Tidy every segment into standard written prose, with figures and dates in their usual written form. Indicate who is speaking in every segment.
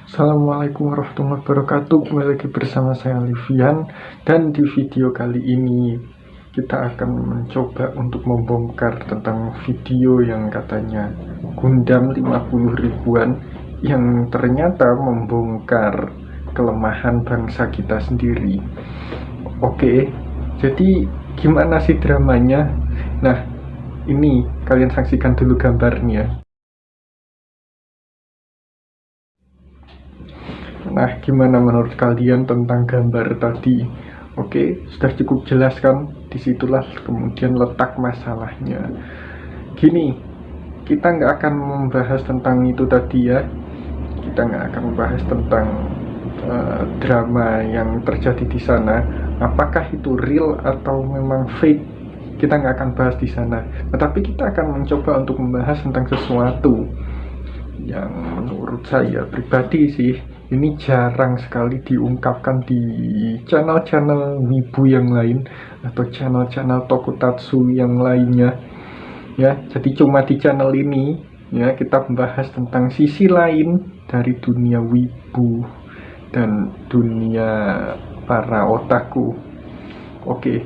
Speaker 1: Assalamualaikum warahmatullahi wabarakatuh. Kembali lagi bersama saya Livian. Dan di video kali ini kita akan mencoba untuk membongkar tentang video yang katanya Gundam 50 ribuan, yang ternyata membongkar kelemahan bangsa kita sendiri. Oke, jadi gimana sih dramanya? Nah, ini kalian saksikan dulu gambarnya. Nah, gimana menurut kalian tentang gambar tadi? Oke, sudah cukup jelas kan? Disitulah kemudian letak masalahnya. Gini, kita nggak akan membahas tentang itu tadi ya. Kita nggak akan membahas tentang drama yang terjadi di sana. Apakah itu real atau memang fake? Kita nggak akan bahas di sana. Tetapi kita akan mencoba untuk membahas tentang sesuatu yang menurut saya pribadi sih ini jarang sekali diungkapkan di channel-channel wibu yang lain atau channel-channel tokusatsu yang lainnya ya. Jadi cuma di channel ini ya kita membahas tentang sisi lain dari dunia wibu dan dunia para otaku. Oke,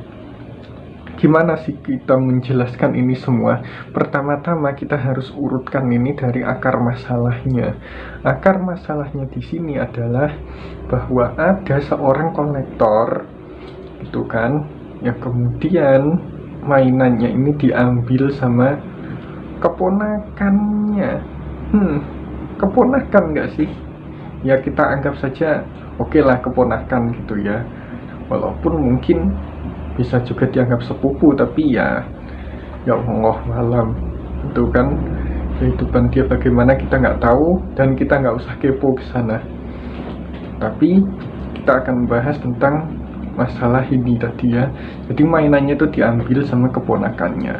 Speaker 1: gimana sih kita menjelaskan ini semua? Pertama-tama kita harus urutkan ini dari akar masalahnya. Akar masalahnya di sini adalah bahwa ada seorang kolektor gitu kan, yang kemudian mainannya ini diambil sama keponakannya. Keponakan nggak sih? Ya kita anggap saja oke lah keponakan gitu ya. Walaupun mungkin bisa juga dianggap sepupu, tapi ya Allah malam itu kan kehidupan dia bagaimana kita nggak tahu dan kita nggak usah kepo ke sana. Tapi kita akan membahas tentang masalah ini tadi ya. Jadi mainannya itu diambil sama keponakannya.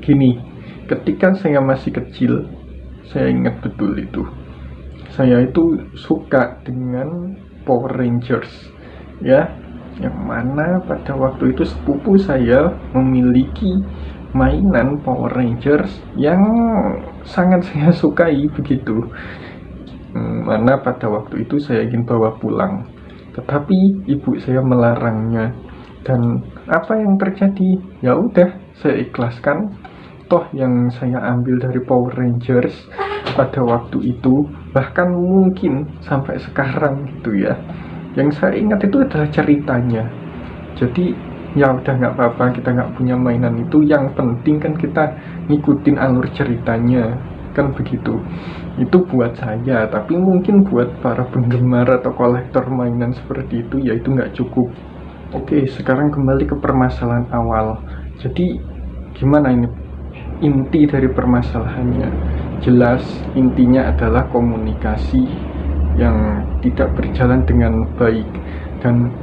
Speaker 1: Gini, ketika saya masih kecil, saya ingat betul itu, saya itu suka dengan Power Rangers ya, yang mana pada waktu itu sepupu saya memiliki mainan Power Rangers yang sangat saya sukai begitu. Mana pada waktu itu saya ingin bawa pulang, tetapi ibu saya melarangnya. Dan apa yang terjadi? Ya udah, saya ikhlaskan. Toh yang saya ambil dari Power Rangers pada waktu itu, bahkan mungkin sampai sekarang gitu ya, yang saya ingat itu adalah ceritanya. Jadi ya udah nggak apa-apa, kita nggak punya mainan itu, yang penting kan kita ngikutin alur ceritanya kan begitu. Itu buat saya, tapi mungkin buat para penggemar atau kolektor mainan seperti itu ya itu nggak cukup. Oke, sekarang kembali ke permasalahan awal. Jadi gimana ini inti dari permasalahannya? Jelas intinya adalah komunikasi yang tidak berjalan dengan baik. Dan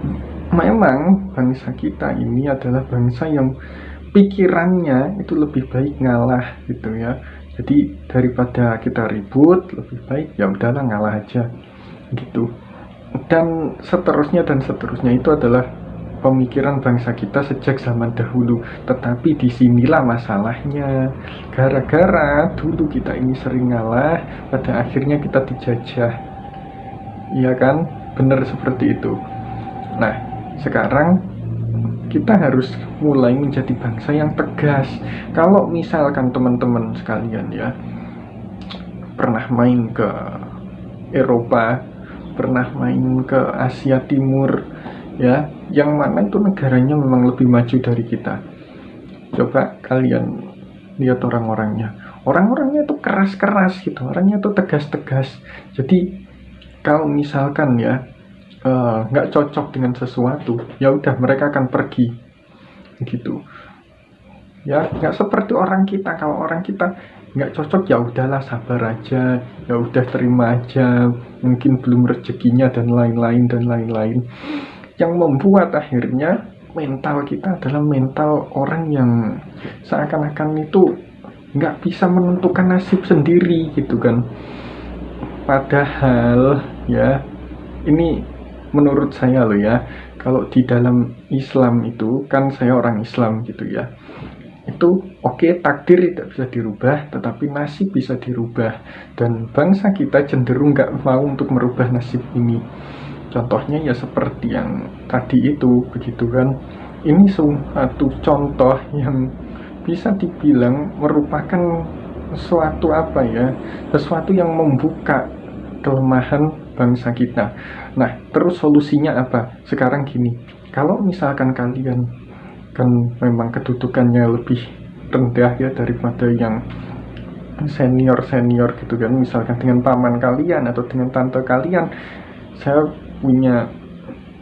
Speaker 1: memang bangsa kita ini adalah bangsa yang pikirannya itu lebih baik ngalah gitu ya. Jadi daripada kita ribut, lebih baik ya udahlah ngalah aja gitu. Dan seterusnya itu adalah pemikiran bangsa kita sejak zaman dahulu. Tetapi disinilah masalahnya, gara-gara dulu kita ini sering ngalah, pada akhirnya kita dijajah. Iya kan? Benar seperti itu. Nah, sekarang kita harus mulai menjadi bangsa yang tegas. Kalau misalkan teman-teman sekalian ya pernah main ke Eropa, pernah main ke Asia Timur ya, yang mana itu negaranya memang lebih maju dari kita. Coba kalian lihat orang-orangnya itu keras-keras gitu, orangnya itu tegas-tegas. Jadi kalau misalkan ya nggak cocok dengan sesuatu, ya udah mereka akan pergi gitu ya. Nggak seperti orang kita. Kalau orang kita nggak cocok ya udahlah sabar aja, ya udah terima aja, mungkin belum rezekinya dan lain-lain. Yang membuat akhirnya mental kita adalah mental orang yang seakan-akan itu nggak bisa menentukan nasib sendiri gitu kan. Padahal ya ini menurut saya loh ya, kalau di dalam Islam itu kan, saya orang Islam gitu ya, itu oke, takdir tidak bisa dirubah, tetapi nasib bisa dirubah, dan bangsa kita cenderung nggak mau untuk merubah nasib ini. Contohnya ya seperti yang tadi itu, begitu kan. Ini suatu contoh yang bisa dibilang merupakan sesuatu yang membuka kelemahan bangsa kita. Nah, terus solusinya apa? Sekarang gini, kalau misalkan kalian kan memang kedudukannya lebih rendah ya daripada yang senior gitu kan, misalkan dengan paman kalian atau dengan tante kalian, saya punya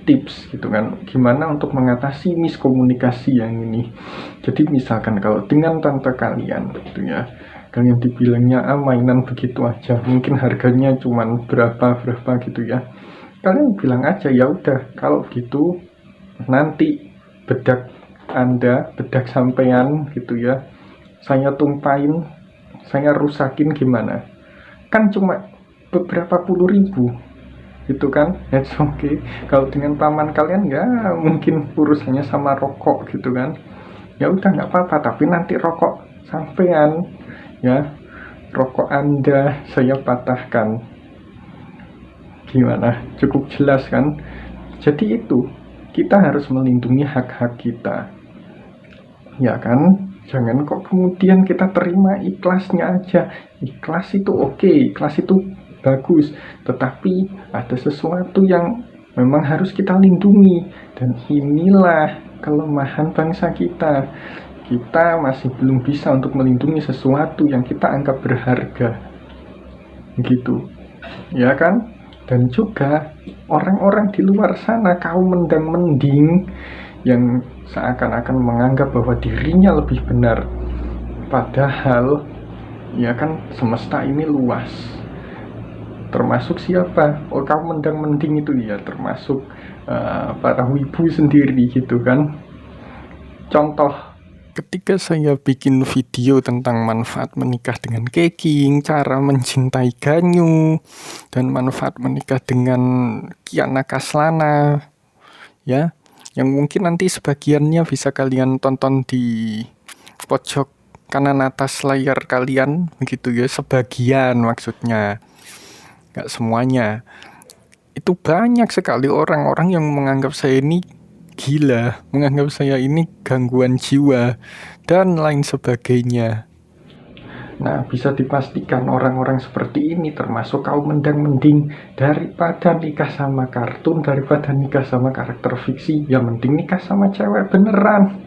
Speaker 1: tips gitu kan, gimana untuk mengatasi miskomunikasi yang ini. Jadi misalkan kalau dengan tante kalian gitu ya, kalian dibilangnya mainan begitu aja, mungkin harganya cuman berapa gitu ya, kalian bilang aja, ya udah kalau gitu nanti bedak bedak sampean gitu ya, saya tumpahin, saya rusakin, gimana? Kan cuma beberapa puluh ribu gitu kan, it's okay. Kalau dengan paman kalian ya mungkin urusannya sama rokok gitu kan, ya udah nggak apa-apa, tapi nanti rokok sampean ya, rokok Anda saya patahkan. Gimana? Cukup jelas kan? Jadi itu, kita harus melindungi hak-hak kita, ya kan? Jangan kok kemudian kita terima ikhlasnya aja. Ikhlas itu oke, ikhlas itu bagus, tetapi ada sesuatu yang memang harus kita lindungi, dan inilah kelemahan bangsa kita. Kita masih belum bisa untuk melindungi sesuatu yang kita anggap berharga, gitu, ya kan? Dan juga orang-orang di luar sana, kaum mendang-mending, yang seakan-akan menganggap bahwa dirinya lebih benar, padahal ya kan semesta ini luas. Termasuk siapa? Oh, kaum mendang-mending itu ya termasuk para wibu sendiri gitu kan. Contoh, ketika saya bikin video tentang manfaat menikah dengan keking, cara mencintai ganyu, dan manfaat menikah dengan Kiana Kaslana, ya, yang mungkin nanti sebagiannya bisa kalian tonton di pojok kanan atas layar kalian, begitu ya, sebagian maksudnya, nggak semuanya. Itu banyak sekali orang-orang yang menganggap saya ini gila, menganggap saya ini gangguan jiwa, dan lain sebagainya. Nah, bisa dipastikan orang-orang seperti ini termasuk kaum mendang-mending. Daripada nikah sama kartun, daripada nikah sama karakter fiksi, ya mending nikah sama cewek beneran.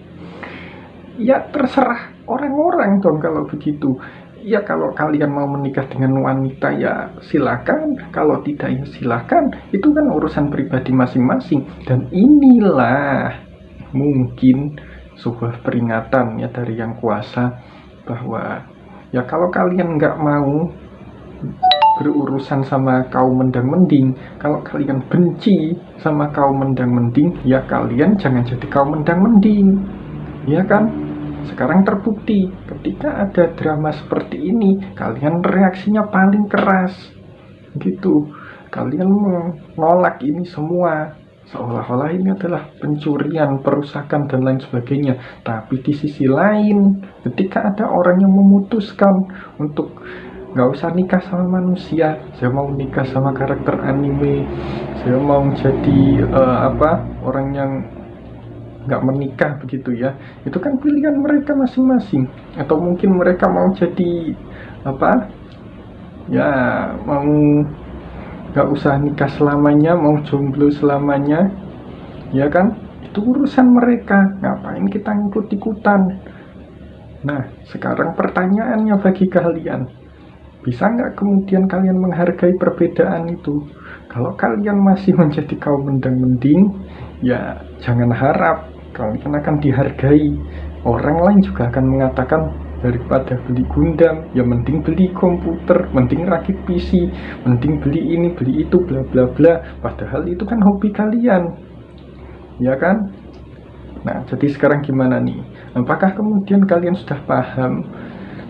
Speaker 1: Ya terserah orang-orang dong kalau begitu. Ya kalau kalian mau menikah dengan wanita ya silakan, kalau tidak ya silakan. Itu kan urusan pribadi masing-masing. Dan inilah mungkin sebuah peringatan ya dari Yang Kuasa, bahwa ya kalau kalian nggak mau berurusan sama kaum mendang-mending, kalau kalian benci sama kaum mendang-mending, ya kalian jangan jadi kaum mendang-mending, ya kan? Sekarang terbukti ketika ada drama seperti ini, kalian reaksinya paling keras gitu, kalian menolak ini semua, seolah-olah ini adalah pencurian, perusakan, dan lain sebagainya. Tapi di sisi lain, ketika ada orang yang memutuskan untuk nggak usah nikah sama manusia, saya mau nikah sama karakter anime, saya mau jadi orang yang nggak menikah begitu ya, itu kan pilihan mereka masing-masing. Atau mungkin mereka mau jadi mau nggak usah nikah selamanya, mau jomblo selamanya, ya kan, itu urusan mereka, ngapain kita ngikut-ikutan. Nah, sekarang pertanyaannya bagi kalian, bisa nggak kemudian kalian menghargai perbedaan itu? Kalau kalian masih menjadi kaum mendang-mending, ya jangan harap kalian akan dihargai. Orang lain juga akan mengatakan, daripada beli Gundam, ya mending beli komputer, mending rakit PC, mending beli ini, beli itu, bla bla bla. Padahal itu kan hobi kalian, ya kan? Nah, jadi sekarang gimana nih? Apakah kemudian kalian sudah paham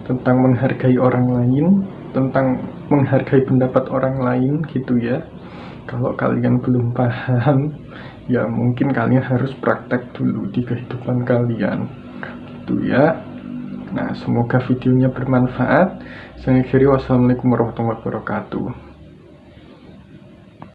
Speaker 1: tentang menghargai orang lain, tentang menghargai pendapat orang lain gitu ya? Kalau kalian belum paham, ya mungkin kalian harus praktek dulu di kehidupan kalian gitu ya. Nah, semoga videonya bermanfaat. Saya akhiri, wassalamualaikum warahmatullahi wabarakatuh.